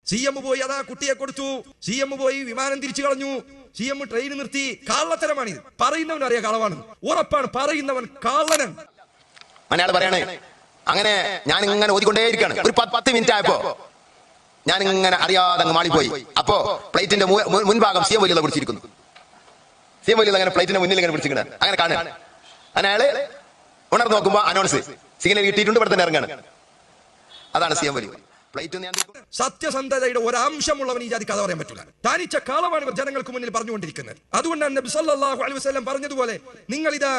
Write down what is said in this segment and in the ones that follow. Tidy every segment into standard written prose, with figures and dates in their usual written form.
CM പോയി അതാ കുട്ടിയെ കൊടുത്തു, CM പോയി വിമാനം തിരിച്ചു കളഞ്ഞു, CM ട്രെയിൻ നിർത്തി. കള്ളത്തരമാണിത്. പറയുന്നവൻ അറിയാം കളവാണ്, ഉറപ്പാണ്. പറയുന്നവൻ കള്ളനാണ്. അയാൾ പറയണേ അങ്ങനെ ഞാൻ ഇങ്ങനെ ഓതിക്കൊണ്ടേയിരിക്കാണ്. ഒരു 10 മിനിറ്റ് ആയപ്പോ ഞാൻ ഇങ്ങനെ അറിയാതെ അങ്ങ് മാളിപ്പോയി. അപ്പോ പ്ലേറ്റിന്റെ മുൻഭാഗം CM വലിയുള്ള പിടിച്ചിരിക്കുന്നു. CM വലിയുള്ള അങ്ങനെ പ്ലേറ്റിന്റെ മുന്നിൽ ഇങ്ങനെ പിടിച്ചിരിക്കുന്നത് അങ്ങനെ കാണുക. അയാള് ഉണർന്ന് നോക്കുമ്പോ അനൗൺസ് സിഗ്നൽ കിട്ടിയിട്ടുണ്ട്, ഇവിടെ തന്നെ ഇറങ്ങാണ്. അതാണ് CM വലിയ. സത്യസന്ധതയുടെ ഒരംശമുള്ളവൻ ഈ ജാതി കഥ പറയാൻ പറ്റില്ല. തനിച്ച കളവാണ് ഇവർ ജനങ്ങൾക്ക് മുന്നിൽ പറഞ്ഞുകൊണ്ടിരിക്കുന്നത്. അതുകൊണ്ടാണ് നബി സല്ലല്ലാഹു അലൈഹി വസല്ലം പറഞ്ഞതുപോലെ, നിങ്ങൾ ഇതാ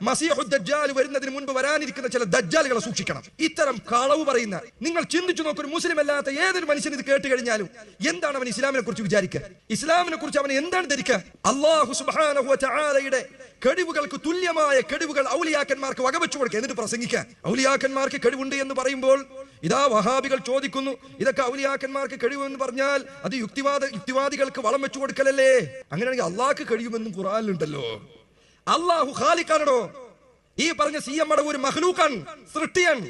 മസീഹുദ് ദജ്ജാൽ വരുന്നതിന് മുൻപ് വരാനിരിക്കുന്ന ചില ദജ്ജാലുകളെ സൂക്ഷിക്കണം. ഇത്തരം കളവ് പറയുന്ന നിങ്ങൾ ചിന്തിച്ചു നോക്കൂ. ഒരു മുസ്ലിം അല്ലാത്ത ഏതൊരു മനുഷ്യൻ ഇത് കേട്ട് കഴിഞ്ഞാലും എന്താണ് അവൻ ഇസ്ലാമിനെ കുറിച്ച് വിചാരിക്കുക? ഇസ്ലാമിനെ കുറിച്ച് അവൻ എന്താണ് ധരിക്കുക? അല്ലാഹു സുബ്ഹാനഹു വ തആലയുടെ കഴിവുകൾക്ക് തുല്യമായ കഴിവുകൾ ഔലിയാക്കന്മാർക്ക് വകവെച്ചു കൊടുക്കുക, എന്നിട്ട് പ്രസംഗിക്കുക. ഔലിയാക്കന്മാർക്ക് കഴിവുണ്ട് എന്ന് പറയുമ്പോൾ ഇതാ വഹാബികൾ ചോദിക്കുന്നു, ഇതൊക്കെ ഔലിയാക്കന്മാർക്ക് കഴിവെന്ന് പറഞ്ഞാൽ അത് യുക്തിവാദികൾക്ക് വളം വെച്ചു കൊടുക്കലല്ലേ? അങ്ങനെയാണെങ്കിൽ അള്ളാഹ്ക്ക് കഴിയുമെന്നും ഖുർആനിലുണ്ടല്ലോ. അള്ളാഹു ഖാലിഖാണോ? ഈ പറഞ്ഞ CM ഒരു മഖ്ലൂഖാണ്, സൃഷ്ടിയാണ്.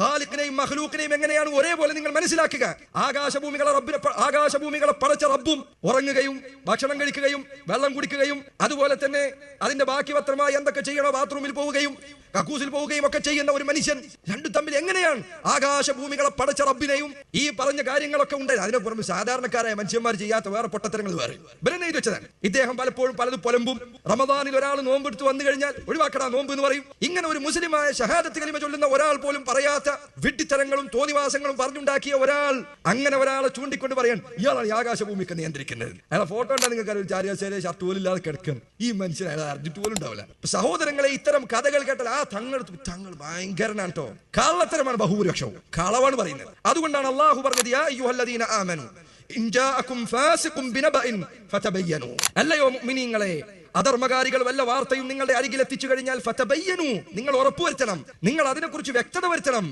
ഖാലിഖിനെയും മഖ്ലൂഖിനെയും എങ്ങനെയാണ് ഒരേപോലെ നിങ്ങൾ മനസ്സിലാക്കുക? ആകാശഭൂമികളെ പടച്ച റബ്ബും ഉറങ്ങുകയും ഭക്ഷണം കഴിക്കുകയും വെള്ളം കുടിക്കുകയും അതുപോലെ തന്നെ അതിന്റെ ബാക്കി പത്രമായി എന്തൊക്കെ ചെയ്യണോ ബാത്റൂമിൽ പോവുകയും കക്കൂസിൽ പോവുകയും ഒക്കെ ചെയ്യുന്ന ഒരു മനുഷ്യൻ, രണ്ടും തമ്മിൽ എങ്ങനെയാണ്? ആകാശഭൂമികളെ പടച്ച റബ്ബിനെയും ഈ പറഞ്ഞ കാര്യങ്ങളൊക്കെ ഉണ്ട്. അതിനെ പുറമെ സാധാരണക്കാരായ മനുഷ്യന്മാർ ചെയ്യാത്ത വേറെ പൊട്ടത്തരങ്ങൾ വേറെ ഇവരെന്നെ ഇത് വെച്ചതാണ്. ഇദ്ദേഹം പലപ്പോഴും പലതും പൊലമ്പും. റമദാനിൽ ഒരാൾ നോമ്പെടുത്ത് വന്നു കഴിഞ്ഞാൽ ഒഴിവാക്കടാ നോമ്പ് എന്ന് പറയും. ഇങ്ങനെ ഒരു മുസ്ലിമായ ഷഹാദത്ത് കലിമ ചൊല്ലുന്ന ഒരാൾ പോലും പറയാത്ത വിഡ്ഢിത്തരങ്ങളും തോന്നിവാസങ്ങളും പറഞ്ഞുണ്ടാക്കിയ ഒരാൾ, അങ്ങനെ ഒരാളെ ചൂണ്ടിക്കൊണ്ട് പറയാൻ ഇയാളാണ് ഈ ആകാശഭൂമിക്ക് നിയന്ത്രിക്കുന്നത്. അയാളെ ഫോട്ടോ ഉണ്ടാ നിങ്ങൾക്ക് ചാരിയാശേരെ ഷർട്ട് പോലും ഇല്ലാതെ കിടക്കണം. ഈ മനുഷ്യൻ അയാൾ അറിഞ്ഞിട്ട് പോലും ഉണ്ടാവില്ല. സഹോദരങ്ങളെ, ഇത്തരം കഥകൾ കേട്ടാൽ തങ്ങൾ ഭയങ്കരനാണ് കേട്ടോ. കള്ളത്തരമാണ് ബഹുഭൂരിപക്ഷവും, കളവാണ് പറയുന്നത്. അതുകൊണ്ടാണ് അള്ളാഹു പറഞ്ഞത്, യാ അയ്യുഹല്ലദീന ആമനു ഇൻ ജാഅകും ഫാസിഖുൻ ബിനബഇൻ ഫതബയ്യനു. അല്ലയോ മുഅ്മിനീങ്ങളെ, അധർമ്മകാരികൾ വല്ല വാർത്തയും നിങ്ങളുടെ അരികിൽ എത്തിച്ചു കഴിഞ്ഞാൽ ഫതബയ്യനു, നിങ്ങൾ ഉറപ്പുവരുത്തണം, നിങ്ങൾ അതിനെക്കുറിച്ച് വ്യക്തത വരുത്തണം.